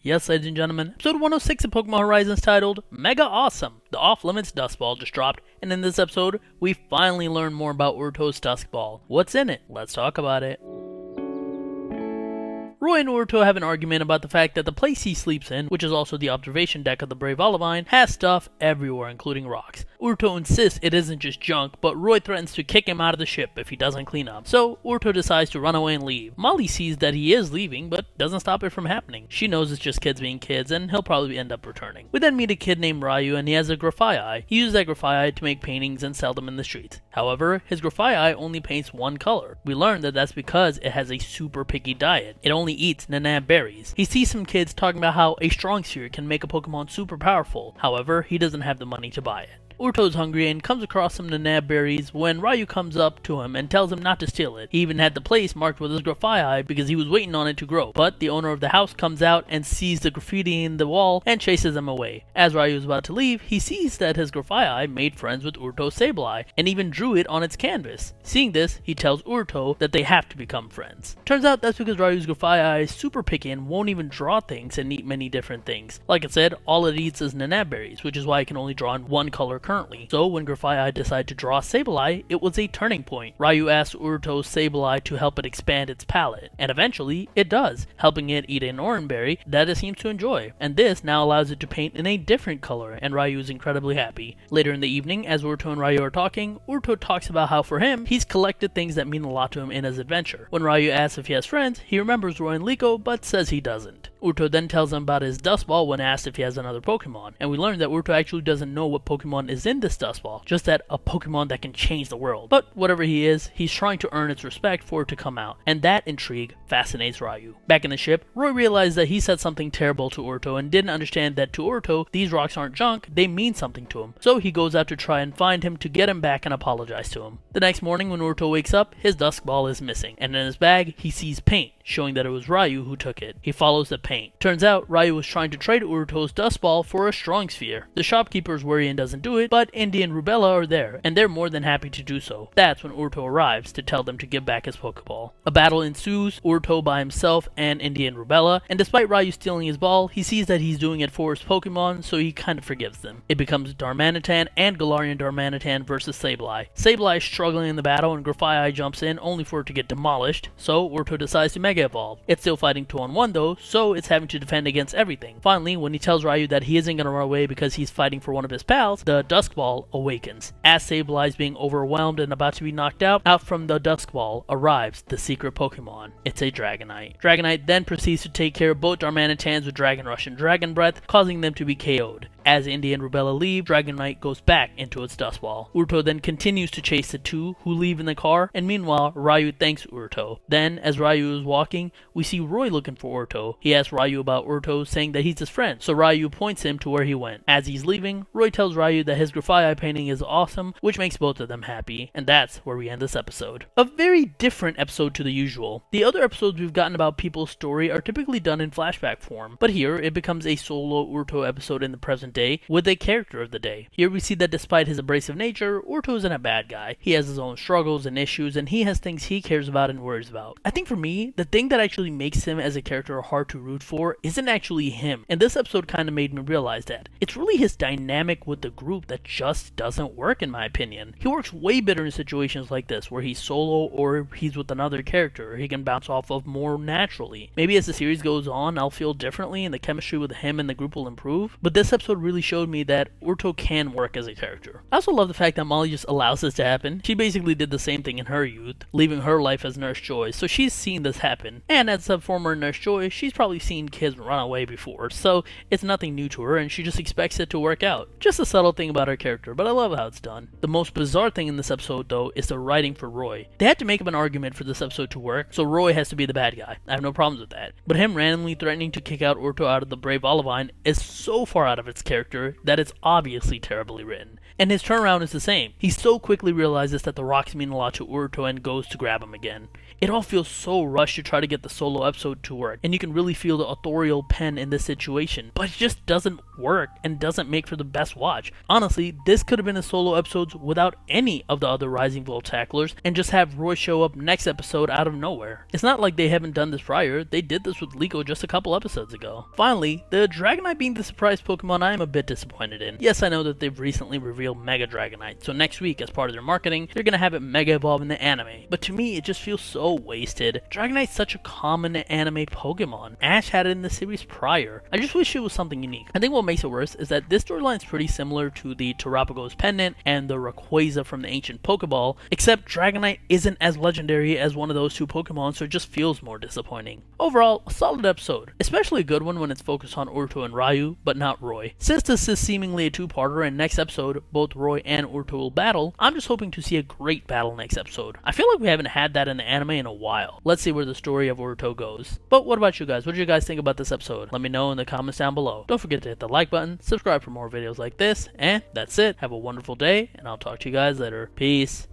Yes, ladies and gentlemen, episode 106 of Pokemon Horizons titled Mega Awesome! The Off-Limits Dusk Ball just dropped, and in this episode, we finally learn more about Uruto's Dusk Ball. What's in it? Let's talk about it. Roy and Uruto have an argument about the fact that the place he sleeps in, which is also the observation deck of the Brave Olivine, has stuff everywhere, including rocks. Uruto insists it isn't just junk, but Roy threatens to kick him out of the ship if he doesn't clean up. So, Uruto decides to run away and leave. Molly sees that he is leaving, but doesn't stop it from happening. She knows it's just kids being kids, and he'll probably end up returning. We then meet a kid named Rayu, and he has a Grafaiai. He uses that Grafaiai to make paintings and sell them in the streets. However, his Grafaiai only paints one color. We learn that that's because it has a super picky diet. It only eats nanab berries. He sees some kids talking about how a strong sphere can make a Pokemon super powerful. However, he doesn't have the money to buy it. Uruto's hungry and comes across some nanab berries when Rayu comes up to him and tells him not to steal it. He even had the place marked with his Grafaiai because he was waiting on it to grow. But the owner of the house comes out and sees the graffiti in the wall and chases him away. As Rayu is about to leave, he sees that his Grafaiai made friends with Uruto's Sableye and even drew it on its canvas. Seeing this, he tells Uruto that they have to become friends. Turns out that's because Rayu's Grafaiai is super picky and won't even draw things and eat many different things. Like I said, all it eats is nanab berries, which is why it can only draw in one color currently. So when Grafaiai decided to draw Sableye, it was a turning point. Rayu asks Uruto's Sableye to help it expand its palate, and eventually it does, helping it eat an orange berry that it seems to enjoy. And this now allows it to paint in a different color, and Rayu is incredibly happy. Later in the evening, as Uruto and Rayu are talking, Uruto talks about how for him, he's collected things that mean a lot to him in his adventure. When Rayu asks if he has friends, he remembers Roy and Liko, but says he doesn't. Uruto then tells him about his Duskball when asked if he has another Pokemon, and we learn that Uruto actually doesn't know what Pokemon is in this Duskball, just that a Pokemon that can change the world. But whatever he is, he's trying to earn its respect for it to come out, and that intrigue fascinates Rayu. Back in the ship, Roy realized that he said something terrible to Uruto and didn't understand that to Uruto, these rocks aren't junk, they mean something to him. So he goes out to try and find him to get him back and apologize to him. The next morning when Uruto wakes up, his Duskball is missing, and in his bag, he sees paint, showing that it was Rayu who took it. He follows the paint. Turns out, Rayu was trying to trade Uruto's Duskball for a strong sphere. The shopkeepers worry and doesn't do it, but Indy and Rubella are there, and they're more than happy to do so. That's when Uruto arrives to tell them to give back his Pokeball. A battle ensues, Uruto by himself and Indy and Rubella, and despite Rayu stealing his ball, he sees that he's doing it for his Pokemon, so he kind of forgives them. It becomes Darmanitan and Galarian Darmanitan versus Sableye. Sableye is struggling in the battle, and Grafaiai jumps in only for it to get demolished, so Uruto decides to Mega Evolve. It's still fighting 2-on-1 though, so it's having to defend against everything. Finally, when he tells Rayu that he isn't going to run away because he's fighting for one of his pals, the Duskball awakens. As Sableye is being overwhelmed and about to be knocked out from the Duskball arrives the secret Pokemon. It's a Dragonite. Dragonite then proceeds to take care of both Darmanitans with Dragon Rush and Dragon Breath, causing them to be KO'd. As Indy and Rubella leave, Dragonite goes back into its Duskball. Uruto then continues to chase the two, who leave in the car, and meanwhile, Rayu thanks Uruto. Then, as Rayu is walking, we see Roy looking for Uruto. He asks Rayu about Uruto, saying that he's his friend, so Rayu points him to where he went. As he's leaving, Roy tells Rayu that his Grafaiai painting is awesome, which makes both of them happy, and that's where we end this episode. A very different episode to the usual. The other episodes we've gotten about people's story are typically done in flashback form, but here it becomes a solo Uruto episode in the present day with a character of the day. Here we see that despite his abrasive nature, Uruto isn't a bad guy. He has his own struggles and issues, and he has things he cares about and worries about. I think for me, the thing that actually makes him as a character hard to root for isn't actually him, and this episode kind of made me realize that. It's really his dynamic with the group that just doesn't work in my opinion. He works way better in situations like this, where he's solo or he's with another character he can bounce off of more naturally. Maybe as the series goes on, I'll feel differently and the chemistry with him and the group will improve, but this episode really showed me that Uruto can work as a character. I also love the fact that Molly just allows this to happen. She basically did the same thing in her youth, leaving her life as Nurse Joy, so she's seen this happen. And as a former Nurse Joy, she's probably seen kids run away before, so it's nothing new to her and she just expects it to work out. Just a subtle thing about her character, but I love how it's done. The most bizarre thing in this episode though is the writing for Roy. They had to make up an argument for this episode to work, so Roy has to be the bad guy. I have no problems with that. But him randomly threatening to kick out Uruto out of the Brave Olivine is so far out of its character that it's obviously terribly written. and his turnaround is the same. He so quickly realizes that the rocks mean a lot to Uruto and goes to grab him again. It all feels so rushed to try to get the solo episode to work, and you can really feel the authorial pen in this situation, but it just doesn't work and doesn't make for the best watch. Honestly, this could have been a solo episode without any of the other Rising Volt tacklers, and just have Roy show up next episode out of nowhere. It's not like they haven't done this prior, they did this with Liko just a couple episodes ago. Finally, the Dragonite being the surprise Pokemon I am a bit disappointed in. Yes, I know that they've recently revealed Mega Dragonite, so next week as part of their marketing, they're gonna have it Mega Evolve in the anime, but to me it just feels so wasted. Dragonite's such a common anime Pokemon. Ash had it in the series prior. I just wish it was something unique. I think what makes it worse is that this storyline is pretty similar to the Tarapago's pendant and the Rayquaza from the ancient Pokeball, except Dragonite isn't as legendary as one of those two Pokemon, so it just feels more disappointing. Overall, a solid episode, especially a good one when it's focused on Uruto and Rayu, but not Roy. Since this is seemingly a two-parter and next episode both Roy and Uruto will battle, I'm just hoping to see a great battle next episode. I feel like we haven't had that in the anime in a while. Let's see where the story of Uruto goes. But what about you guys? What did you guys think about this episode? Let me know in the comments down below. Don't forget to hit the like button, subscribe for more videos like this, and that's it. Have a wonderful day, and I'll talk to you guys later. Peace.